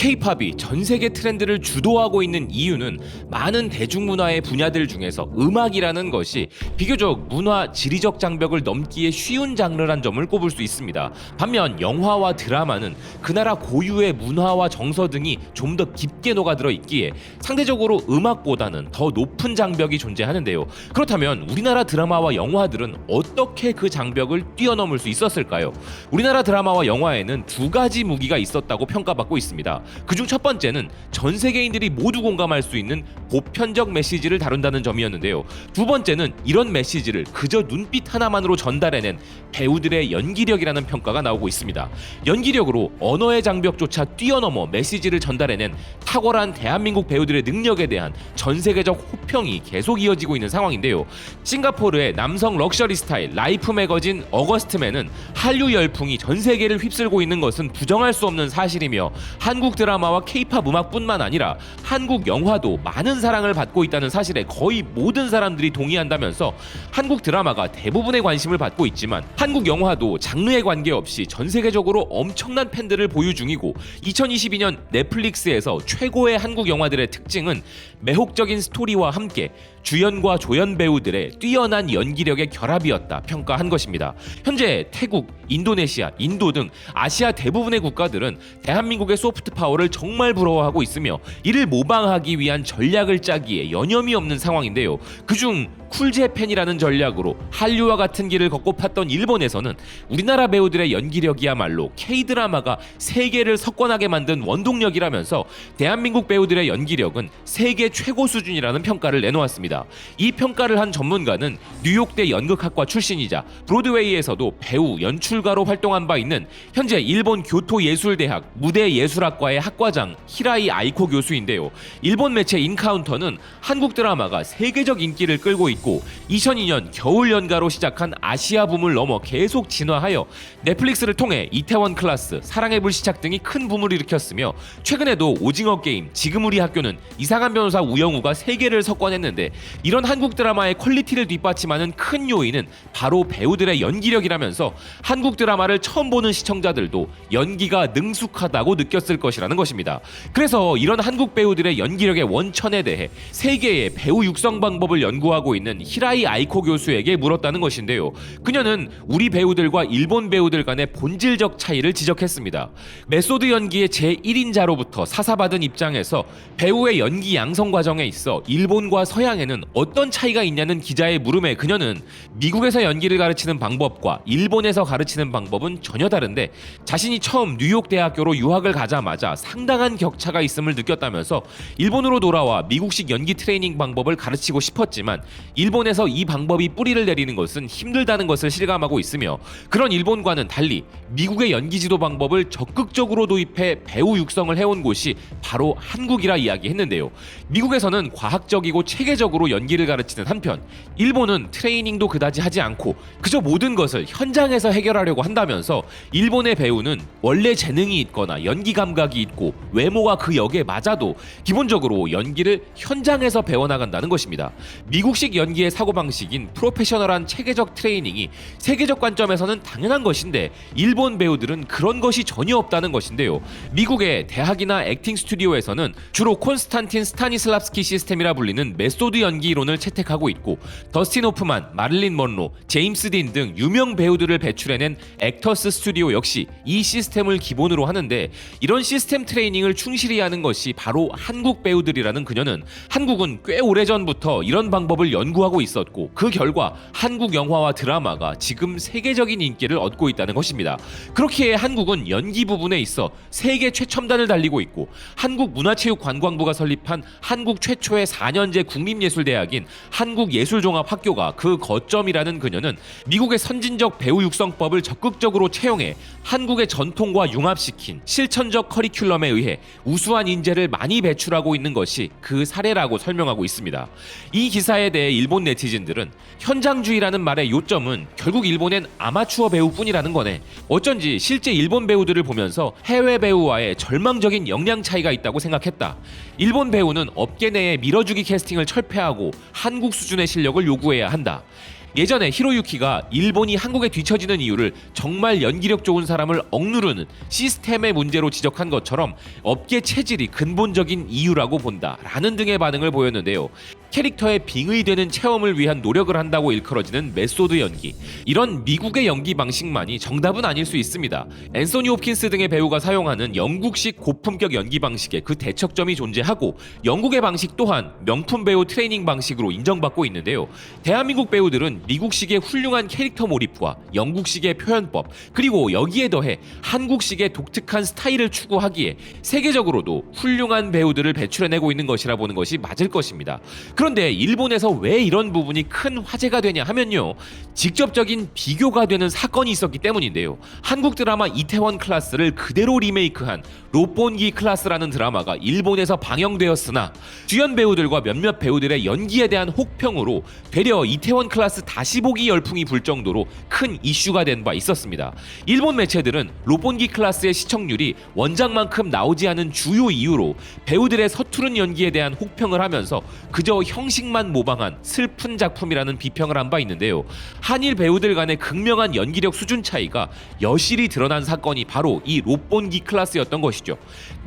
K-팝이 전 세계 트렌드를 주도하고 있는 이유는 많은 대중문화의 분야들 중에서 음악이라는 것이 비교적 문화 지리적 장벽을 넘기에 쉬운 장르란 점을 꼽을 수 있습니다. 반면 영화와 드라마는 그 나라 고유의 문화와 정서 등이 좀 더 깊게 녹아들어 있기에 상대적으로 음악보다는 더 높은 장벽이 존재하는데요. 그렇다면 우리나라 드라마와 영화들은 어떻게 그 장벽을 뛰어넘을 수 있었을까요? 우리나라 드라마와 영화에는 두 가지 무기가 있었다고 평가받고 있습니다. 그중 첫 번째는 전 세계인들이 모두 공감할 수 있는 보편적 메시지를 다룬다는 점이었는데요. 두 번째는 이런 메시지를 그저 눈빛 하나만으로 전달해낸 배우들의 연기력이라는 평가가 나오고 있습니다. 연기력으로 언어의 장벽조차 뛰어넘어 메시지를 전달해낸 탁월한 대한민국 배우들의 능력에 대한 전 세계적 호평이 계속 이어지고 있는 상황인데요. 싱가포르의 남성 럭셔리 스타일 라이프 매거진 어거스트맨은 한류 열풍이 전 세계를 휩쓸고 있는 것은 부정할 수 없는 사실이며 한국 드라마와 K-팝 음악뿐만 아니라 한국 영화도 많은 사랑을 받고 있다는 사실에 거의 모든 사람들이 동의한다면서 한국 드라마가 대부분의 관심을 받고 있지만 한국 영화도 장르에 관계없이 전 세계적으로 엄청난 팬들을 보유 중이고 2022년 넷플릭스에서 최고의 한국 영화들의 특징은 매혹적인 스토리와 함께 주연과 조연 배우들의 뛰어난 연기력의 결합이었다 평가한 것입니다. 현재 태국, 인도네시아, 인도 등 아시아 대부분의 국가들은 대한민국의 소프트 파워를 정말 부러워하고 있으며 이를 모방하기 위한 전략을 짜기에 여념이 없는 상황인데요. 그중 쿨재팬이라는 전략으로 한류와 같은 길을 걷고 팠던 일본에서는 우리나라 배우들의 연기력이야말로 K-드라마가 세계를 석권하게 만든 원동력이라면서 대한민국 배우들의 연기력은 세계 최고 수준이라는 평가를 내놓았습니다. 이 평가를 한 전문가는 뉴욕대 연극학과 출신이자 브로드웨이에서도 배우, 연출가로 활동한 바 있는 현재 일본 교토예술대학 무대예술학과의 학과장 히라이 아이코 교수인데요. 일본 매체 인카운터는 한국 드라마가 세계적 인기를 끌고 있고 2002년 겨울 연가로 시작한 아시아 붐을 넘어 계속 진화하여 넷플릭스를 통해 이태원 클라스, 사랑의 불시착 등이 큰 붐을 일으켰으며 최근에도 오징어 게임, 지금 우리 학교는 이상한 변호사 우영우가 세계를 석권했는데 이런 한국 드라마의 퀄리티를 뒷받침하는 큰 요인은 바로 배우들의 연기력이라면서 한국 드라마를 처음 보는 시청자들도 연기가 능숙하다고 느꼈을 것이라는 것입니다. 그래서 이런 한국 배우들의 연기력의 원천에 대해 세계의 배우 육성 방법을 연구하고 있는 히라이 아이코 교수에게 물었다는 것인데요. 그녀는 우리 배우들과 일본 배우들 간의 본질적 차이를 지적했습니다. 메소드 연기의 제1인자로부터 사사받은 입장에서 배우의 연기 양성 과정에 있어 일본과 서양에는 어떤 차이가 있냐는 기자의 물음에 그녀는 미국에서 연기를 가르치는 방법과 일본에서 가르치는 방법은 전혀 다른데 자신이 처음 뉴욕 대학교로 유학을 가자마자 상당한 격차가 있음을 느꼈다면서 일본으로 돌아와 미국식 연기 트레이닝 방법을 가르치고 싶었지만 일본에서 이 방법이 뿌리를 내리는 것은 힘들다는 것을 실감하고 있으며 그런 일본과는 달리 미국의 연기 지도 방법을 적극적으로 도입해 배우 육성을 해온 곳이 바로 한국이라 이야기했는데요. 미국에서는 과학적이고 체계적으로 연기를 가르치는 한편 일본은 트레이닝도 그다지 하지 않고 그저 모든 것을 현장에서 해결하려고 한다면서 일본의 배우는 원래 재능이 있거나 연기 감각이 있고 외모가 그 역에 맞아도 기본적으로 연기를 현장에서 배워나간다는 것입니다. 미국식 연기의 사고방식인 프로페셔널한 체계적 트레이닝이 세계적 관점에서는 당연한 것인데 일본 배우들은 그런 것이 전혀 없다는 것인데요. 미국의 대학이나 액팅 스튜디오에서는 주로 콘스탄틴 스타니슬랍스키 시스템이라 불리는 메소드 연기 이론을 채택하고 있고 더스틴 호프만, 마릴린 먼로, 제임스 딘 등 유명 배우들을 배출해낸 액터스 스튜디오 역시 이 시스템을 기본으로 하는데 이런 시스템 트레이닝을 충실히 하는 것이 바로 한국 배우들이라는 그녀는 한국은 꽤 오래전부터 이런 방법을 연구하고 있었고 그 결과 한국 영화와 드라마가 지금 세계적인 인기를 얻고 있다는 것입니다. 그렇기에 한국은 연기 부분에 있어 세계 최첨단을 달리고 있고 한국문화체육관광부가 설립한 한국 최초의 4년제 국립예술대학인 한국예술종합학교가 그 거점이라는 그녀는 미국의 선진적 배우 육성법을 적극적으로 채용해 한국의 전통과 융합시킨 실천적 커리큘럼에 의해 우수한 인재를 많이 배출하고 있는 것이 그 사례라고 설명하고 있습니다. 이 기사에 대해 일본 네티즌들은 현장주의라는 말의 요점은 결국 일본엔 아마추어 배우뿐이라는 거네. 어쩐지 실제 일본 배우들을 보면서 해외 배우와의 절망적인 역량 차이가 있다고 생각했다. 일본 배우는 업계 내에 밀어주기 캐스팅을 철폐하고 한국 수준의 실력을 요구해야 한다. 예전에 히로유키가 일본이 한국에 뒤처지는 이유를 정말 연기력 좋은 사람을 억누르는 시스템의 문제로 지적한 것처럼 업계 체질이 근본적인 이유라고 본다라는 등의 반응을 보였는데요. 캐릭터의 빙의되는 체험을 위한 노력을 한다고 일컬어지는 메소드 연기, 이런 미국의 연기 방식만이 정답은 아닐 수 있습니다. 앤소니 홉킨스 등의 배우가 사용하는 영국식 고품격 연기 방식에 그 대척점이 존재하고 영국의 방식 또한 명품 배우 트레이닝 방식으로 인정받고 있는데요. 대한민국 배우들은 미국식의 훌륭한 캐릭터 몰입과 영국식의 표현법, 그리고 여기에 더해 한국식의 독특한 스타일을 추구하기에 세계적으로도 훌륭한 배우들을 배출해내고 있는 것이라 보는 것이 맞을 것입니다. 그런데 일본에서 왜 이런 부분이 큰 화제가 되냐 하면요, 직접적인 비교가 되는 사건이 있었기 때문인데요. 한국 드라마 이태원 클라스를 그대로 리메이크한 롯본기 클라스라는 드라마가 일본에서 방영되었으나 주연 배우들과 몇몇 배우들의 연기에 대한 혹평으로 되려 이태원 클라스 다시 보기 열풍이 불 정도로 큰 이슈가 된 바 있었습니다. 일본 매체들은 롯본기 클라스의 시청률이 원작만큼 나오지 않은 주요 이유로 배우들의 서투른 연기에 대한 혹평을 하면서 그저 형식만 모방한 슬픈 작품이라는 비평을 한 바 있는데요. 한일 배우들 간의 극명한 연기력 수준 차이가 여실히 드러난 사건이 바로 이 롯본기 클라스였던 것이죠.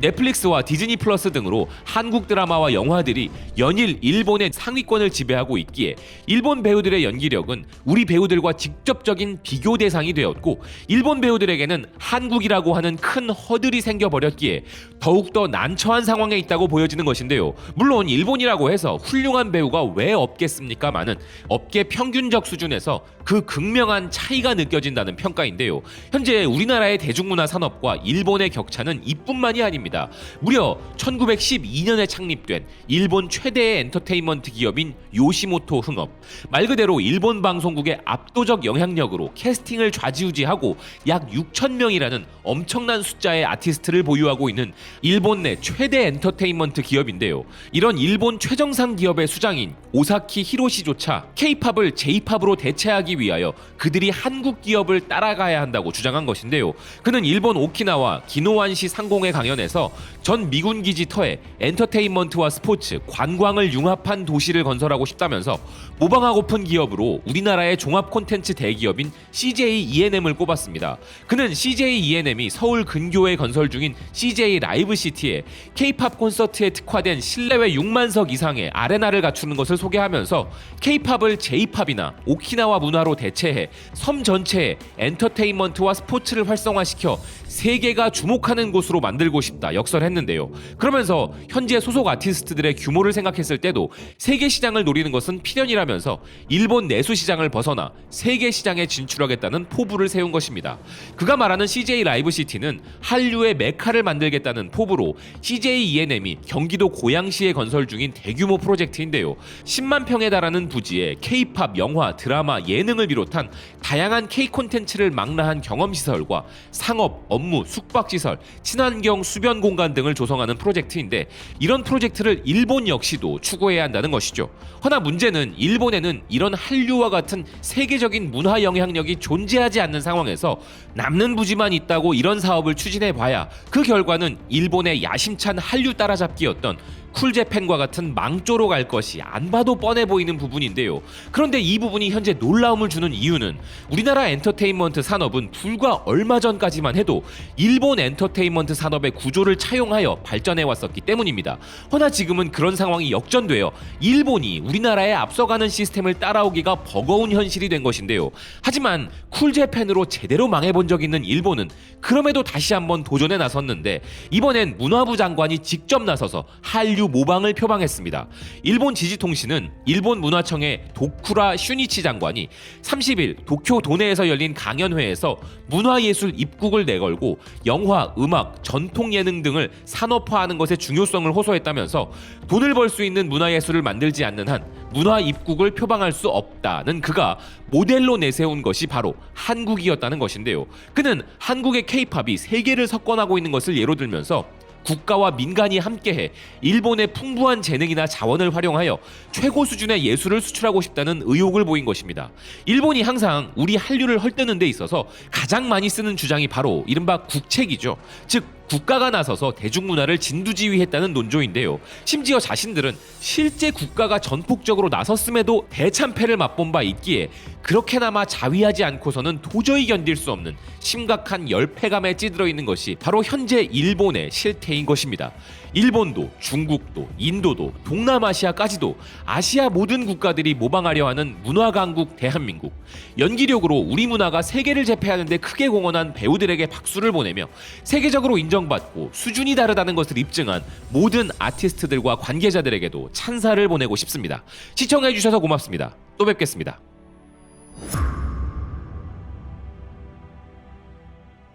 넷플릭스와 디즈니 플러스 등으로 한국 드라마와 영화들이 연일 일본의 상위권을 지배하고 있기에 일본 배우들의 연기력은 우리 배우들과 직접적인 비교 대상이 되었고, 일본 배우들에게는 한국이라고 하는 큰 허들이 생겨버렸기에 더욱더 난처한 상황에 있다고 보여지는 것인데요. 물론 일본이라고 해서 훌륭한 배우가 왜 없겠습니까마는 업계 평균적 수준에서 그 극명한 차이가 느껴진다는 평가인데요. 현재 우리나라의 대중문화 산업과 일본의 격차는 이뿐만이 아닙니다. 무려 1912년에 창립된 일본 최대의 엔터테인먼트 기업인 요시모토 흥업, 말 그대로 일본 방송국의 압도적 영향력으로 캐스팅을 좌지우지하고 약 6,000명이라는 엄청난 숫자의 아티스트를 보유하고 있는 일본 내 최대 엔터테인먼트 기업인데요. 이런 일본 최정상 기업의 수장인 오사키 히로시조차 K-팝을 J-팝으로 대체하기 위하여 그들이 한국 기업을 따라가야 한다고 주장한 것인데요. 그는 일본 오키나와 기노완시 상공의 강연에서 전 미군 기지 터에 엔터테인먼트와 스포츠, 관광을 융합한 도시를 건설하고 싶다면서 모방하고픈 기업으로 우리나라의 종합 콘텐츠 대기업인 CJ ENM을 꼽았습니다. 그는 CJ ENM이 서울 근교에 건설 중인 CJ 라이브시티에 K-팝 콘서트에 특화된 실내외 6만석 이상의 아레나를 갖추는 것을 소개하면서 K-팝을 J-팝이나 오키나와 문화로 대체해 섬 전체에 엔터테인먼트와 스포츠를 활성화시켜 세계가 주목하는 곳으로 만들고 싶다 역설했는데요. 그러면서 현재 소속 아티스트들의 규모를 생각했을 때도 세계 시장을 노리는 것은 필연이라면서 일본 내수 시장을 벗어나 세계 시장에 진출하겠다는 포부를 세운 것입니다. 그가 말하는 CJ 라이브시티는 한류의 메카를 만들겠다는 포부로 CJ ENM이 경기도 고양시에 건설 중인 대규모 프로젝트인데요. 10만 평에 달하는 부지에 K-팝, 영화, 드라마, 예능을 비롯한 다양한 K 콘텐츠를 망라한 경험시설과 상업, 업무, 숙박시설, 친환경 수변 공간 등을 조성하는 프로젝트인데, 이런 프로젝트를 일본 역시도 추구해야 한다는 것이죠. 허나 문제는 일본에는 이런 한류와 같은 세계적인 문화 영향력이 존재하지 않는 상황에서 남는 부지만 있다고 이런 사업을 추진해봐야 그 결과는 일본의 야심찬 한류 따라잡기였던 쿨재팬과 같은 망조로 갈 것이 안 봐도 뻔해 보이는 부분인데요. 그런데 이 부분이 현재 놀라움을 주는 이유는 우리나라 엔터테인먼트 산업은 불과 얼마 전까지만 해도 일본 엔터테인먼트 산업의 구조를 차용하여 발전해 왔었기 때문입니다. 허나 지금은 그런 상황이 역전되어 일본이 우리나라에 앞서가는 시스템을 따라오기가 버거운 현실이 된 것인데요. 하지만 쿨재팬으로 제대로 망해본 적 있는 일본은 그럼에도 다시 한번 도전에 나섰는데, 이번엔 문화부 장관이 직접 나서서 한류 모방을 표방했습니다. 일본 지지통신은 일본 문화청의 도쿠라 슈니치 장관이 30일 도쿄 도내에서 열린 강연회에서 문화예술 입국을 내걸고 영화, 음악, 전통 예능 등을 산업화하는 것의 중요성을 호소했다면서 돈을 벌 수 있는 문화예술을 만들지 않는 한 문화 입국을 표방할 수 없다는 그가 모델로 내세운 것이 바로 한국이었다는 것인데요. 그는 한국의 K-팝이 세계를 석권하고 있는 것을 예로 들면서 국가와 민간이 함께해 일본의 풍부한 재능이나 자원을 활용하여 최고 수준의 예술을 수출하고 싶다는 의욕을 보인 것입니다. 일본이 항상 우리 한류를 헐뜯는 데 있어서 가장 많이 쓰는 주장이 바로 이른바 국책이죠. 즉 국가가 나서서 대중문화를 진두지휘했다는 논조인데요. 심지어 자신들은 실제 국가가 전폭적으로 나섰음에도 대참패를 맛본 바 있기에 그렇게나마 자위하지 않고서는 도저히 견딜 수 없는 심각한 열패감에 찌들어 있는 것이 바로 현재 일본의 실태인 것입니다. 일본도 중국도 인도도 동남아시아까지도 아시아 모든 국가들이 모방하려 하는 문화강국 대한민국. 연기력으로 우리 문화가 세계를 제패하는 데 크게 공헌한 배우들에게 박수를 보내며 세계적으로 인정받고 수준이 다르다는 것을 입증한 모든 아티스트들과 관계자들에게도 찬사를 보내고 싶습니다. 시청해주셔서 고맙습니다. 또 뵙겠습니다.